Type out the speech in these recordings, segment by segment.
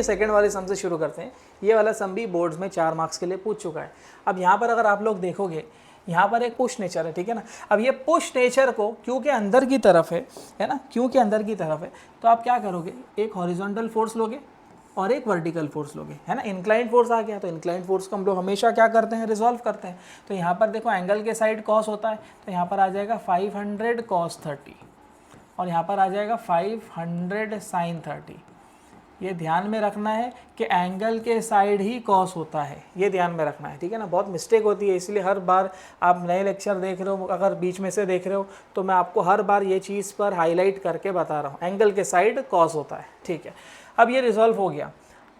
चलिए सेकंड वाले सम से शुरू करते हैं। ये वाला सम भी बोर्ड्स में 4 मार्क्स के लिए पूछ चुका है। अब यहाँ पर अगर आप लोग देखोगे, यहाँ पर एक पुश नेचर है, ठीक है ना। अब ये पुश नेचर को क्यू के अंदर की तरफ है ना, क्यू के अंदर की तरफ है, तो आप क्या करोगे, एक हॉरिजॉन्टल फोर्स लोगे और एक वर्टिकल फोर्स लोगे, है ना। इंक्लाइंड फोर्स आ गया, तो इंक्लाइंड फोर्स को हम लोग हमेशा क्या करते हैं, रिजॉल्व करते हैं। तो यहाँ पर देखो एंगल के साइड कॉस होता है, तो यहाँ पर आ जाएगा 500 cos 30 और यहाँ पर आ जाएगा 500 sin 30। ये ध्यान में रखना है कि एंगल के साइड ही कॉस होता है, ये ध्यान में रखना है, ठीक है ना। बहुत मिस्टेक होती है, इसलिए हर बार आप नए लेक्चर देख रहे हो, अगर बीच में से देख रहे हो तो मैं आपको हर बार ये चीज़ पर हाईलाइट करके बता रहा हूँ, एंगल के साइड कॉस होता है, ठीक है। अब ये रिजॉल्व हो गया।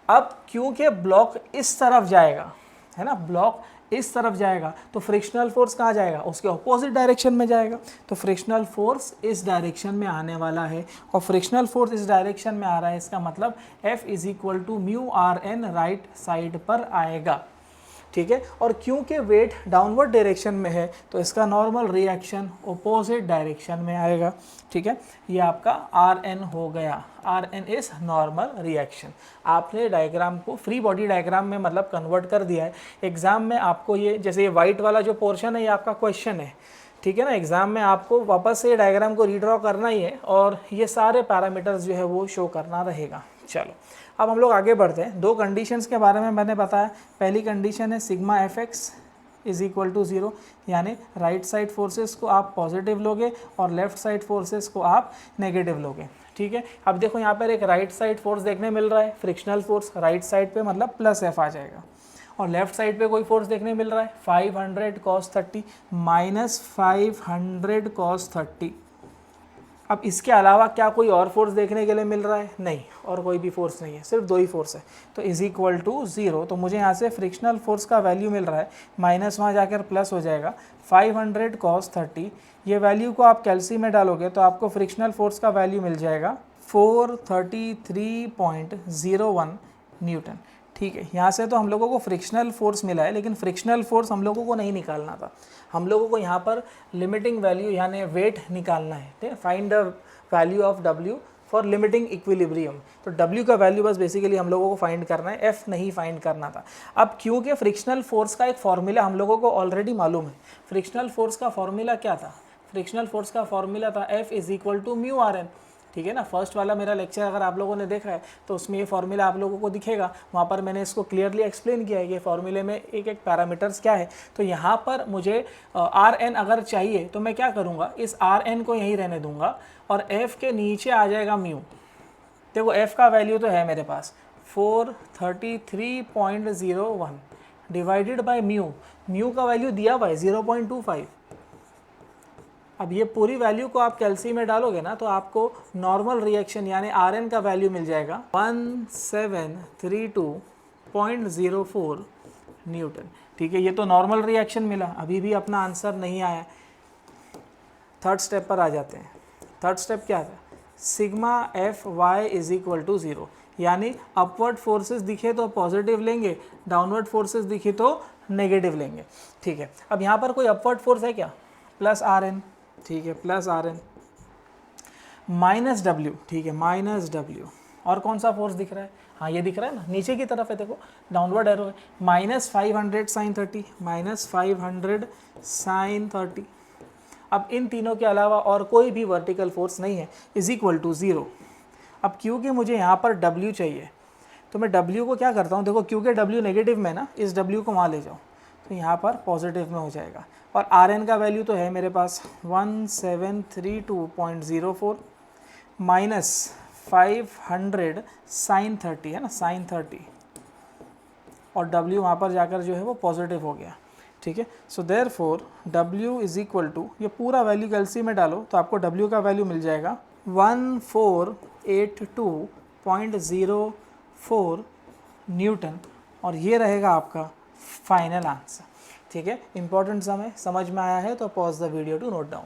अब क्योंकि ब्लॉक इस तरफ जाएगा, है ना, ब्लॉक इस तरफ जाएगा, तो फ्रिक्शनल फोर्स कहाँ जाएगा, उसके ऑपोजिट डायरेक्शन में जाएगा। तो फ्रिक्शनल फोर्स इस डायरेक्शन में आने वाला है, और फ्रिक्शनल फोर्स इस डायरेक्शन में आ रहा है, इसका मतलब F = μRN राइट साइड पर आएगा, ठीक है। और क्योंकि वेट डाउनवर्ड डायरेक्शन में है, तो इसका नॉर्मल रिएक्शन अपोजिट डायरेक्शन में आएगा, ठीक है। ये आपका RN हो गया, RN इज नॉर्मल रिएक्शन। आपने डायग्राम को फ्री बॉडी डायग्राम में मतलब कन्वर्ट कर दिया है। एग्जाम में आपको ये, जैसे ये वाइट वाला जो पोर्शन है, ये आपका क्वेश्चन है, ठीक है ना। एग्जाम में आपको वापस से डायग्राम को रीड्रॉ करना ही है, और ये सारे पैरामीटर्स जो है वो शो करना रहेगा। चलो अब हम लोग आगे बढ़ते हैं। 2 कंडीशंस के बारे में मैंने बताया। पहली कंडीशन है सिग्मा Fx = 0, यानी राइट साइड फोर्सेस को आप पॉजिटिव लोगे और लेफ्ट साइड फोर्सेस को आप नेगेटिव लोगे, ठीक है। अब देखो यहाँ पर एक राइट साइड फोर्स देखने मिल रहा है, फ्रिक्शनल फोर्स राइट साइड पे मतलब +F आ जाएगा, और लेफ्ट साइड पे कोई फोर्स देखने मिल रहा है 500 cos 30 -500 cos 30। अब इसके अलावा क्या कोई और फोर्स देखने के लिए मिल रहा है, नहीं, और कोई भी फोर्स नहीं है, सिर्फ 2 ही फोर्स है, तो = 0। तो मुझे यहाँ से फ्रिक्शनल फोर्स का वैल्यू मिल रहा है, माइनस वहाँ जाकर प्लस हो जाएगा 500 cos 30। ये वैल्यू को आप कैल्सी में डालोगे तो आपको फ्रिक्शनल फोर्स का वैल्यू मिल जाएगा 433.01 न्यूटन, ठीक है। यहाँ से तो हम लोगों को फ्रिक्शनल फोर्स मिला है, लेकिन फ्रिक्शनल फोर्स हम लोगों को नहीं निकालना था। हम लोगों को यहाँ पर लिमिटिंग वैल्यू यानी वेट निकालना है, ठीक है। Find the value of W for limiting equilibrium. तो W का वैल्यू बस बेसिकली हम लोगों को फाइंड करना है, F नहीं फाइंड करना था। अब क्योंकि फ्रिक्शनल फोर्स का एक फॉर्मूला हम लोगों को ऑलरेडी मालूम है। फ्रिक्शनल फोर्स का फॉर्मूला क्या था, फ्रिक्शनल फोर्स का फॉर्मूला था F = μRN, ठीक है ना। फर्स्ट वाला मेरा लेक्चर अगर आप लोगों ने देखा है तो उसमें ये फॉर्मूला आप लोगों को दिखेगा, वहाँ पर मैंने इसको क्लियरली एक्सप्लेन किया है कि फॉर्मूले में एक एक पैरामीटर्स क्या है। तो यहाँ पर मुझे RN अगर चाहिए तो मैं क्या करूँगा, इस RN को यहीं रहने दूंगा और F के नीचे आ जाएगा म्यू। देखो F का वैल्यू तो है मेरे पास 433.01 डिवाइडेड बाई म्यू का वैल्यू दिया हुआ है 0.25। अब ये पूरी वैल्यू को आप कैल्सी में डालोगे ना, तो आपको नॉर्मल रिएक्शन यानी RN का वैल्यू मिल जाएगा 1732.04 न्यूटन, ठीक है। ये तो नॉर्मल रिएक्शन मिला, अभी भी अपना आंसर नहीं आया। थर्ड स्टेप पर आ जाते हैं। थर्ड स्टेप क्या था, सिग्मा Fy = 0, यानी अपवर्ड फोर्सेस दिखे तो पॉजिटिव लेंगे, डाउनवर्ड फोर्सेस दिखे तो नेगेटिव लेंगे, ठीक है। अब यहाँ पर कोई अपवर्ड फोर्स है क्या, +RN, ठीक है, +RN -W, ठीक है, -W। और कौन सा फोर्स दिख रहा है, हाँ ये दिख रहा है ना, नीचे की तरफ है, देखो डाउनवर्ड एरो है, -500 sin 30, -500 sin 30। अब इन तीनों के अलावा और कोई भी वर्टिकल फोर्स नहीं है, = 0। अब क्योंकि मुझे यहाँ पर W चाहिए, तो मैं W को क्या करता हूँ, देखो क्योंकि W नेगेटिव में ना, इस W को वहाँ ले जाओ तो यहाँ पर पॉजिटिव में हो जाएगा, और RN का वैल्यू तो है मेरे पास 1732.04 -500 sin 30, है ना, sin 30, और W वहाँ पर जाकर जो है वो पॉजिटिव हो गया, ठीक है। सो देयरफॉर W = ये पूरा वैल्यू कैल्सी में डालो तो आपको W का वैल्यू मिल जाएगा 1482.04 न्यूटन, और ये रहेगा आपका फाइनल आंसर, ठीक है। इंपॉर्टेंट सम है, समझ में आया है तो pause the video to note down.